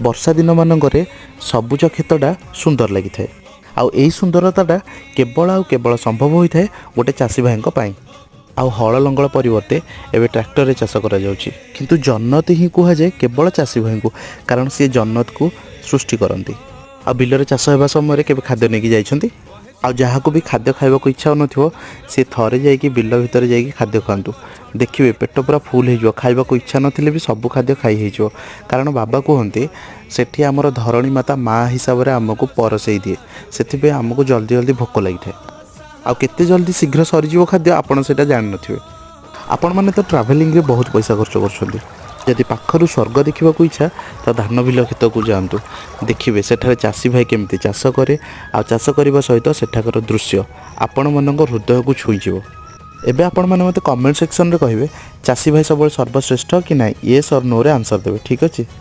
ବର୍ଷା ଦିନ ମାନଙ୍କରେ ସବୁଜ କ୍ଷେତଟା ସୁନ୍ଦର ଲାଗିଥାଏ। ଆଉ ଏହି ସୁନ୍ଦରତାଟା କେବଳ ସମ୍ଭବ ହୋଇଥାଏ ଗୋଟେ ଚାଷୀ ଭାଇଙ୍କ ପାଇଁ। ଆଉ ହଳ ଲଙ୍ଗଳ ପରିବର୍ତ୍ତେ ଏବେ ଟ୍ରାକ୍ଟରରେ ଚାଷ କରାଯାଉଛି। କିନ୍ତୁ ଜନ୍ନତ ହିଁ କୁହାଯାଏ କେବଳ ଚାଷୀ ଭାଇଙ୍କୁ, କାରଣ ସିଏ ଜନ୍ନତକୁ ସୃଷ୍ଟି କରନ୍ତି। ଆଉ ବିଲରେ ଚାଷ ହେବା ସମୟରେ କେବେ ଖାଦ୍ୟ ନେଇକି ଯାଇଛନ୍ତି? ଆଉ ଯାହାକୁ ବି ଖାଦ୍ୟ ଖାଇବାକୁ ଇଚ୍ଛା ହେଉନଥିବ ସେ ଥରେ ଯାଇକି ବିଲ ଭିତରେ ଯାଇକି ଖାଦ୍ୟ ଖାଆନ୍ତୁ, ଦେଖିବେ ପେଟ ପୁରା ଫୁଲ୍ ହେଇଯିବ। ଖାଇବାକୁ ଇଚ୍ଛା ନଥିଲେ ବି ସବୁ ଖାଦ୍ୟ ଖାଇ ହେଇଯିବ। କାରଣ ବାବା କୁହନ୍ତି ସେଠି ଆମର ଧରଣୀ ମାତା ମା' ହିସାବରେ ଆମକୁ ପରସେଇ ଦିଏ, ସେଥିପାଇଁ ଆମକୁ ଜଲ୍ଦି ଜଲ୍ଦି ଭୋକ ଲାଗିଥାଏ। ଆଉ କେତେ ଜଲ୍ଦି ଶୀଘ୍ର ସରିଯିବ ଖାଦ୍ୟ ଆପଣ ସେଇଟା ଜାଣିନଥିବେ। ଆପଣମାନେ ତ ଟ୍ରାଭେଲିଂରେ ବହୁତ ପଇସା ଖର୍ଚ୍ଚ କରୁଛନ୍ତି। ଯଦି ପାଖରୁ ସ୍ୱର୍ଗ ଦେଖିବାକୁ ଇଚ୍ଛା ତ ଧାନ ବିଲ କ୍ଷେତକୁ ଯାଆନ୍ତୁ, ଦେଖିବେ ସେଠାରେ ଚାଷୀ ଭାଇ କେମିତି ଚାଷ କରେ। ଆଉ ଚାଷ କରିବା ସହିତ ସେଠାକାର ଦୃଶ୍ୟ ଆପଣମାନଙ୍କ ହୃଦୟକୁ ଛୁଇଁଯିବ। ଏବେ ଆପଣମାନେ ମୋତେ କମେଣ୍ଟ ସେକ୍ସନରେ କହିବେ ଚାଷୀ ଭାଇ ସବୁବେଳେ ସର୍ବଶ୍ରେଷ୍ଠ କି ନାହିଁ, ୟେସ୍ ଅର୍ ନୋରେ ଆନ୍ସର୍ ଦେବେ, ଠିକ୍ ଅଛି।